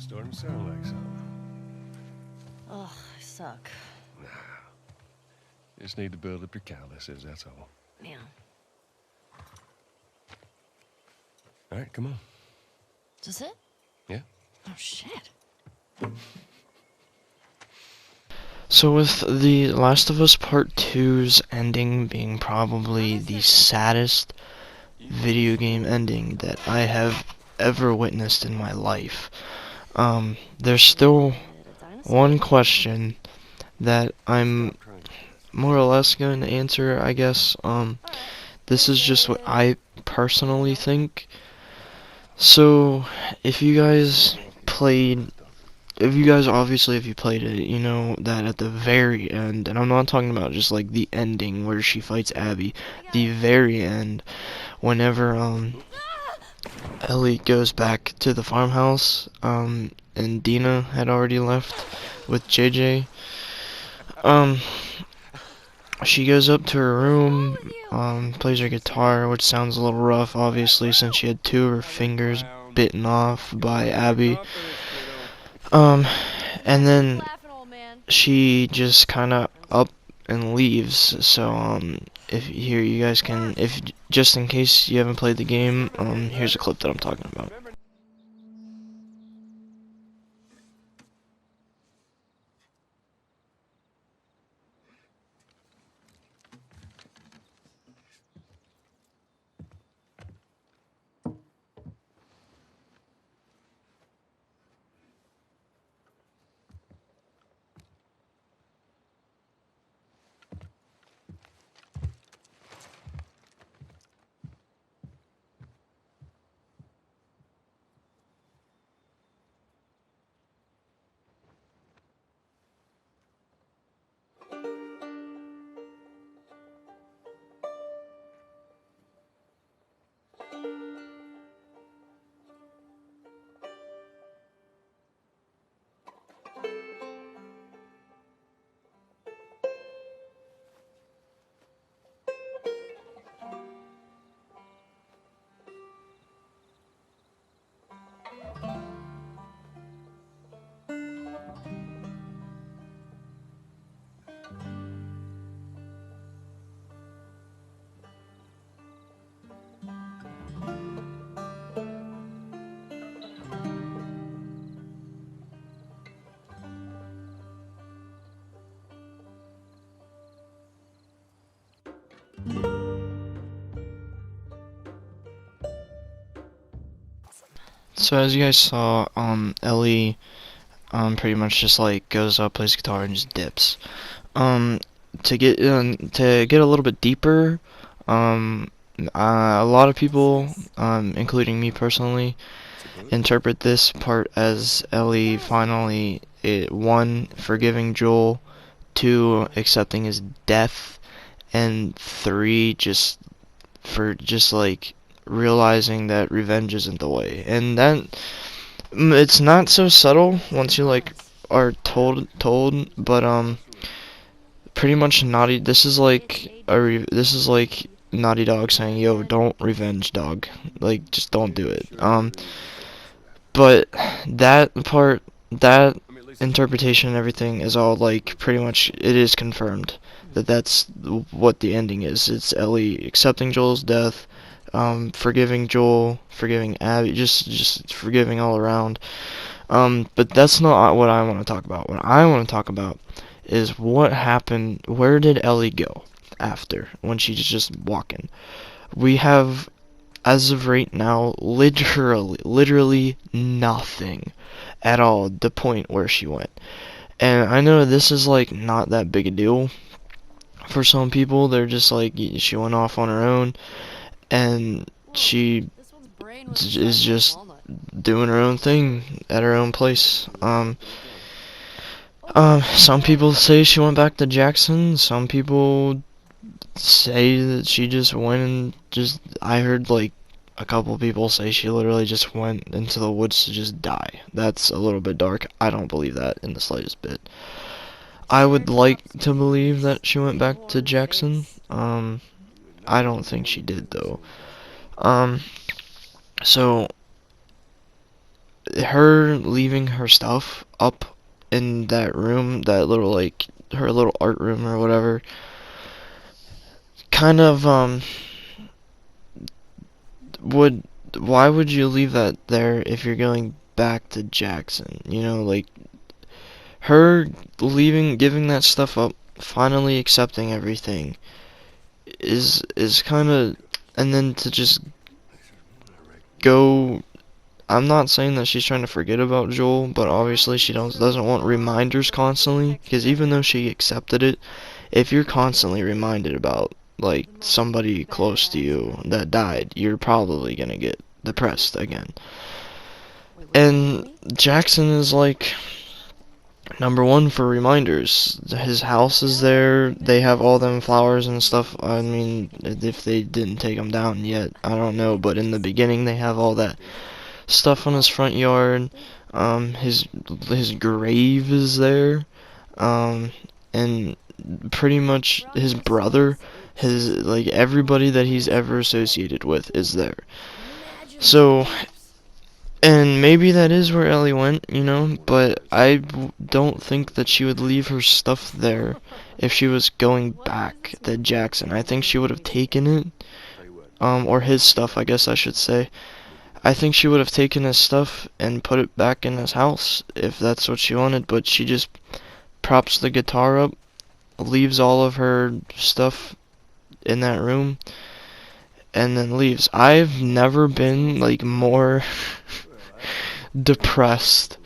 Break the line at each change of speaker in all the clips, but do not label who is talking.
Starting to sound like something.
Ugh, I suck.
Just need to build up your calluses, that's all.
Yeah.
All right, come on.
Is this it?
Yeah?
Oh, shit.
So with The Last of Us Part Two's ending being probably the saddest video game ending that I have ever witnessed in my life, there's still one question that I'm more or less going to answer, I guess. This is just what I personally think. So, if you guys played if you guys obviously if you played it, you know that at the very end, and I'm not talking about just like the ending where she fights Abby, the very end, whenever Ellie goes back to the farmhouse, and Dina had already left with JJ, um, she goes up to her room, plays her guitar, which sounds a little rough, obviously, since she had two of her fingers bitten off by Abby. Um, and then she just kind of up and leaves. So if here you guys can, if just in case you haven't played the game, here's a clip that I'm talking about. So as you guys saw, Ellie pretty much just like goes up, plays guitar, and just dips. Um, to get a little bit deeper, a lot of people, including me personally, interpret this part as Ellie finally, one, forgiving Joel, two, accepting his death, and three, just like realizing that revenge isn't the way. And that it's not so subtle once you like are told, but pretty much Naughty. This is like Naughty Dog saying, "Yo, don't revenge, dog. Like, just don't do it." But that part, that interpretation and everything is all like pretty much it is confirmed that that's what the ending is. It's Ellie accepting Joel's death, forgiving Joel, forgiving Abby, just forgiving all around. But that's not what I want to talk about. What I want to talk about is what happened. Where did Ellie go after when she's just walking? We have, as of right now, literally nothing at all. The point where she went, and I know this is like not that big a deal for some people. They're just like she went off on her own, and she is just doing her own thing at her own place. Some people say she went back to Jackson. Some people say that she just went and just. I heard like a couple people say she literally just went into the woods to just die. That's a little bit dark. I don't believe that in the slightest bit. I would like to believe that she went back to Jackson. I don't think she did though. Um, so her leaving her stuff up in that room, that little like her little art room or whatever, kind of would why would you leave that there if you're going back to Jackson? You know, like her leaving, giving that stuff up, finally accepting everything is kind of, and then to just go. I'm not saying that she's trying to forget about Joel, but obviously she doesn't want reminders constantly, because even though she accepted it, if you're constantly reminded about like somebody close to you that died, you're probably gonna get depressed again. And Jackson is like number one for reminders. His house is there. They have all them flowers and stuff. I mean, if they didn't take them down yet, I don't know. But in the beginning, they have all that stuff on his front yard. His grave is there. And pretty much his brother, his like everybody that he's ever associated with is there. So, and maybe that is where Ellie went, you know, but don't think that she would leave her stuff there if she was going back to Jackson. I think she would have taken it, or his stuff, I guess I should say. I think she would have taken his stuff and put it back in his house if that's what she wanted, but she just props the guitar up, leaves all of her stuff in that room, and then leaves. I've never been like more depressed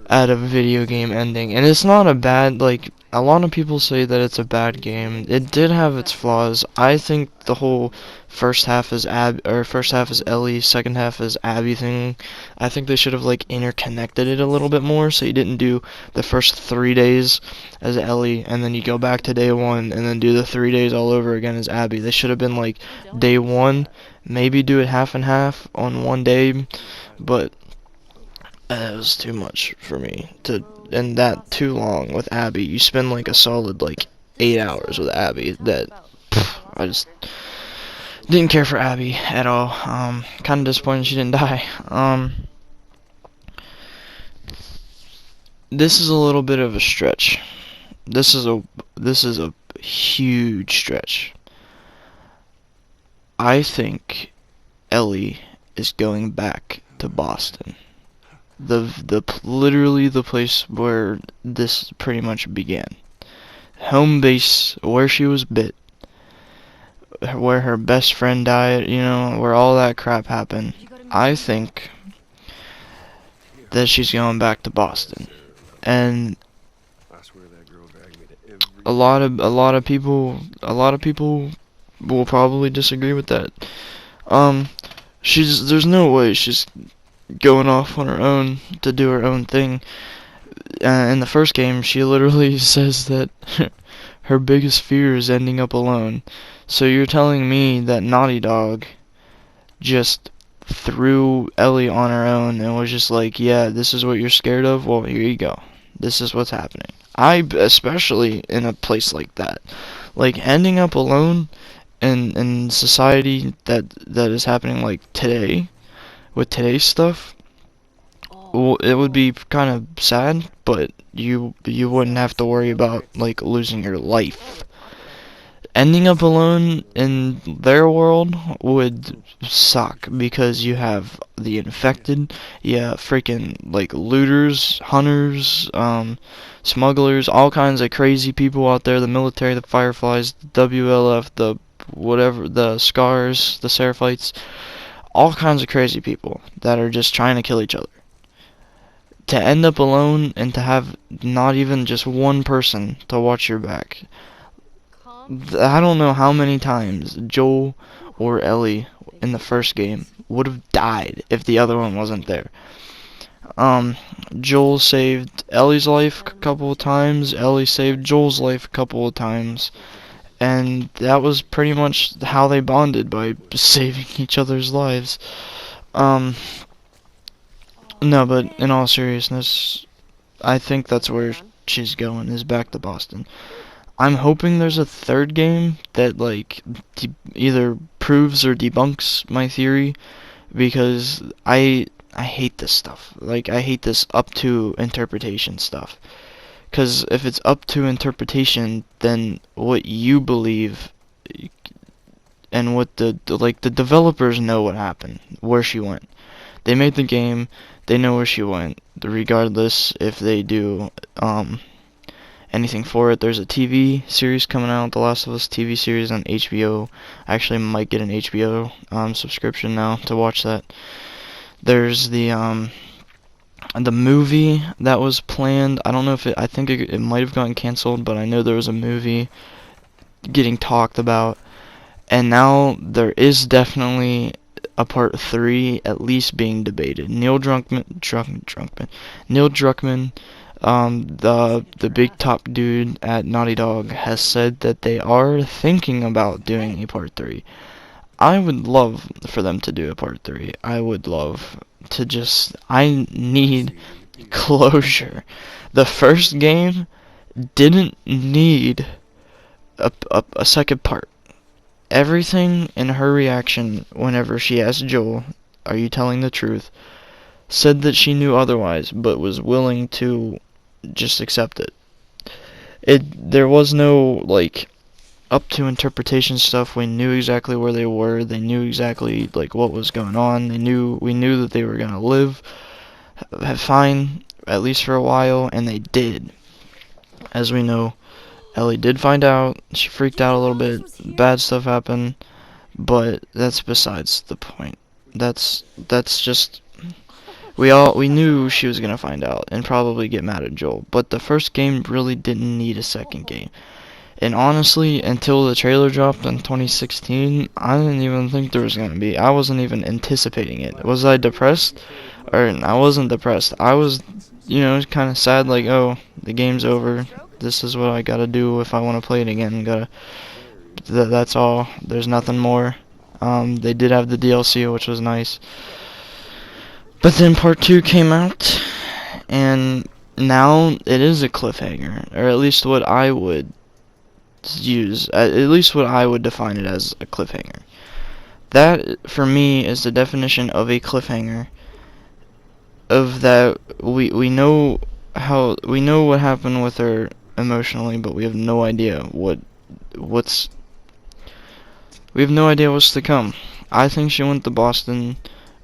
at a video game ending, and it's not a bad, like a lot of people say that it's a bad game. It did have its flaws. I think the whole first half is Ellie, second half is Abby thing. I think they should have like interconnected it a little bit more, so you didn't do the first 3 days as Ellie and then you go back to day one and then do the 3 days all over again as Abby. They should have been like day one, maybe do it half and half on one day, but it was too much for me to, and that too long with Abby. You spend like a solid like 8 hours with Abby. That I just didn't care for Abby at all. Kind of disappointed she didn't die. This is a little bit of a stretch. This is a huge stretch. I think Ellie is going back to Boston. Literally the place where this pretty much began. Home base, where she was bit, where her best friend died, you know, where all that crap happened. I think that she's going back to Boston. And a lot of people will probably disagree with that. There's no way she's going off on her own to do her own thing. In the first game, she literally says that her biggest fear is ending up alone. So you're telling me that Naughty Dog just threw Ellie on her own and was just like, yeah, this is what you're scared of? Well, here you go. This is what's happening. Especially in a place like that. Like, ending up alone in society that is happening like today, with today's stuff, well, it would be kind of sad, but you wouldn't have to worry about like losing your life. Ending up alone in their world would suck because you have the infected, yeah, freaking like looters, hunters, smugglers, all kinds of crazy people out there, the military, the Fireflies, the WLF, the whatever, the Scars, the Seraphites, all kinds of crazy people that are just trying to kill each other. To end up alone and to have not even just one person to watch your back. I don't know how many times Joel or Ellie in the first game would have died if the other one wasn't there. Joel saved Ellie's life a couple of times, Ellie saved Joel's life a couple of times, and that was pretty much how they bonded, by saving each other's lives. No, but in all seriousness, I think that's where she's going, is back to Boston. I'm hoping there's a third game that like either proves or debunks my theory, because I I hate this stuff. Like, I hate this up to interpretation stuff. Because if it's up to interpretation, then what you believe and what the developers know what happened, where she went. They made the game, they know where she went, regardless if they do anything for it. There's a TV series coming out, The Last of Us TV series on HBO. I actually might get an HBO subscription now to watch that. There's the movie that was planned. I don't know if I think it might have gotten canceled, but I know there was a movie getting talked about. And now there is definitely a part 3 at least being debated. Neil Druckmann, the big top dude at Naughty Dog, has said that they are thinking about doing a part 3. I would love for them to do a part 3. I would love to I need closure. The first game didn't need a second part. Everything in her reaction whenever she asked Joel, "Are you telling the truth?" said that she knew otherwise, but was willing to just accept it. There was no, like, up to interpretation stuff. We knew exactly where they were. They knew exactly, like, what was going on. We knew that they were gonna live fine, at least for a while, and they did. As we know, Ellie did find out. She freaked out a little bit. Bad stuff happened, but that's besides the point. That's just we knew she was gonna find out and probably get mad at Joel. But the first game really didn't need a second game. And honestly, until the trailer dropped in 2016, I didn't even think there was gonna be. I wasn't even anticipating it. Was I depressed? Or I wasn't depressed. I was, kind of sad. Like, oh, the game's over. This is what I gotta do if I want to play it again. That's all. There's nothing more. They did have the DLC, which was nice. But then part 2 came out, and now it is a cliffhanger, or at least what I would define it as a cliffhanger. That, for me, is the definition of a cliffhanger. Of that, we know what happened with her emotionally, but we have no idea what's to come. I think she went to Boston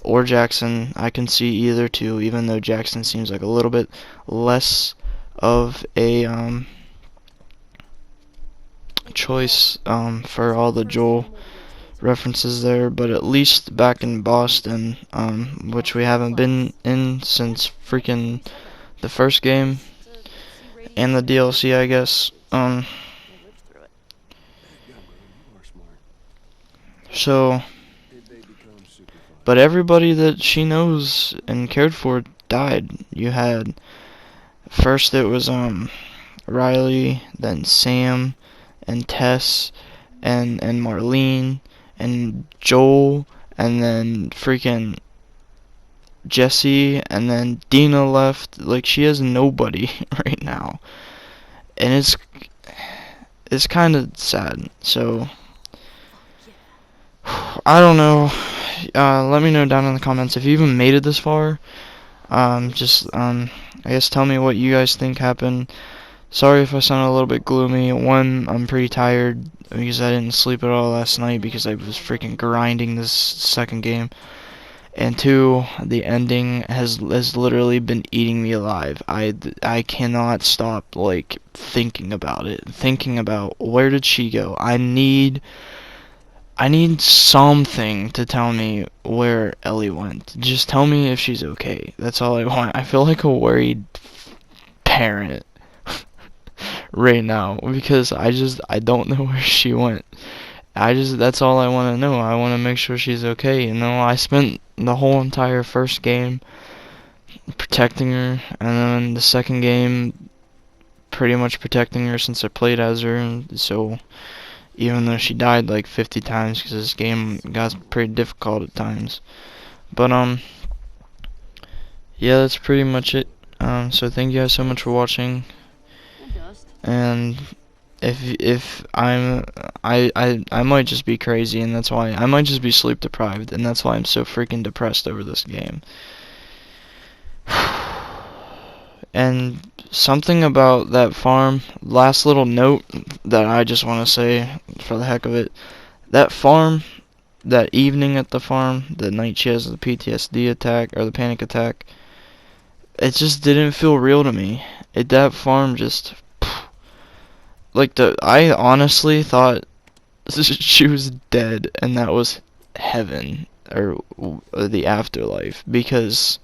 or Jackson. I can see either two, even though Jackson seems like a little bit less of a choice for all the Joel references there, but at least back in Boston, which we haven't been in since freaking the first game and the DLC, I guess. So, but everybody that she knows and cared for died. You had, first it was Riley, then Sam, and Tess, and Marlene, and Joel, and then freaking Jesse, and then Dina left. Like, she has nobody right now, and it's kind of sad. So I don't know. Let me know down in the comments if you even made it this far. I guess tell me what you guys think happened. Sorry if I sound a little bit gloomy. One, I'm pretty tired because I didn't sleep at all last night because I was freaking grinding this second game. And two, the ending has literally been eating me alive. I cannot stop, like, thinking about it. Thinking about where did she go. I need something to tell me where Ellie went. Just tell me if she's okay. That's all I want. I feel like a worried parent right now because I don't know where she went. That's all I want to know. I want to make sure she's okay. I spent the whole entire first game protecting her, and then the second game pretty much protecting her since I played as her, and so even though she died like 50 times because this game got pretty difficult at times. But yeah, that's pretty much it. So thank you guys so much for watching. And if I might just be crazy, and that's why I might just be sleep deprived, and that's why I'm so freaking depressed over this game. And something about that farm, last little note that I just want to say for the heck of it, that farm, that evening at the farm, the night she has the PTSD attack, or the panic attack, it just didn't feel real to me. That farm just, like, I honestly thought she was dead, and that was heaven, or the afterlife, because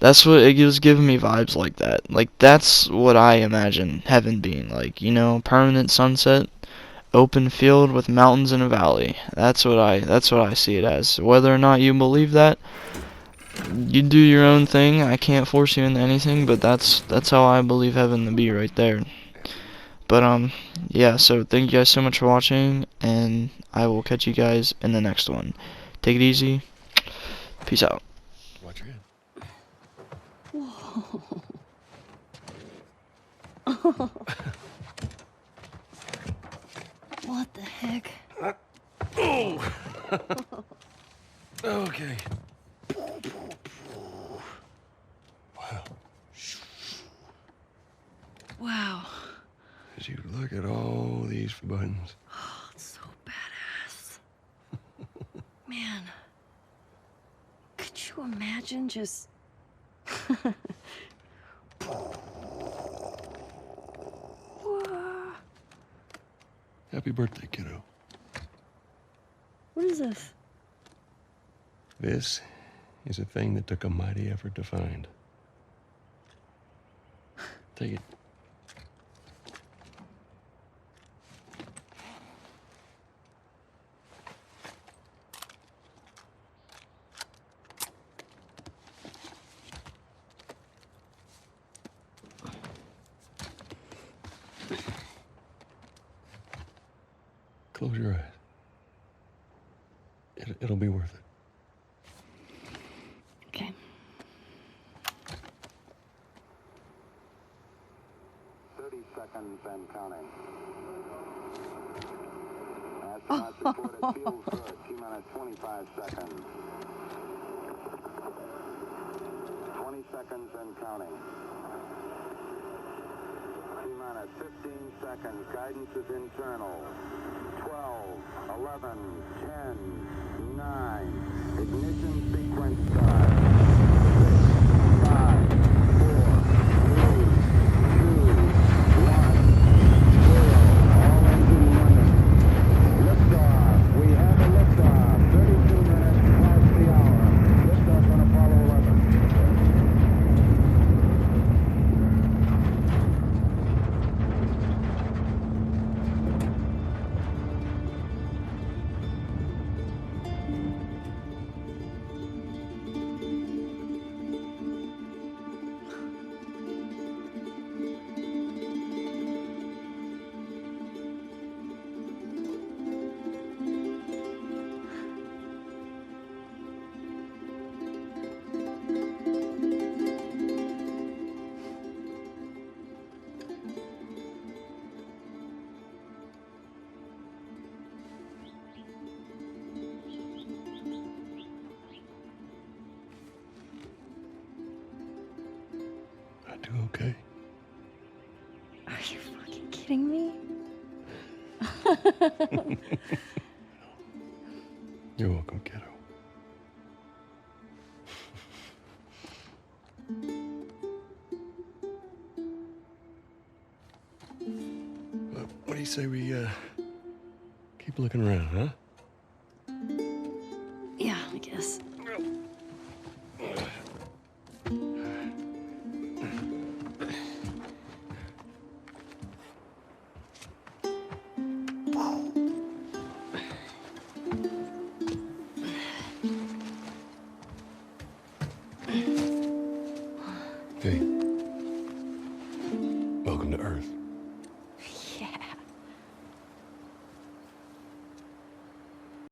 that's what it was giving me vibes like that. Like, that's what I imagine heaven being like, you know, permanent sunset, open field with mountains and a valley. That's what I see it as. Whether or not you believe that, you do your own thing. I can't force you into anything, but that's how I believe heaven to be right there. But yeah, so thank you guys so much for watching, and I will catch you guys in the next one. Take it easy. Peace out.
Watch your head.
What the heck?
Oh! Okay. Wow.
Wow.
As you look at all these buttons.
Oh, it's so badass. Man. Could you imagine just... Whoa.
Happy birthday, kiddo.
What is this?
This is a thing that took a mighty effort to find. Take it. Close your eyes. It'll be worth it.
Okay.
Seconds and counting. Astronauts report it feels good. 2 minutes, 25 seconds. 20 seconds and counting. 2 minutes, 15 seconds. Guidance is internal. 12, 11, 10, 9. Ignition sequence start. 6, 5, 4, 3, 2, 1, 0. All engine running. Liftoff. We have a liftoff. 32 minutes past the hour. Liftoff on Apollo 11.
I do okay.
Are you fucking kidding me?
You're welcome, kiddo. What do you say we keep looking around, huh?
Yeah, I guess.
Okay.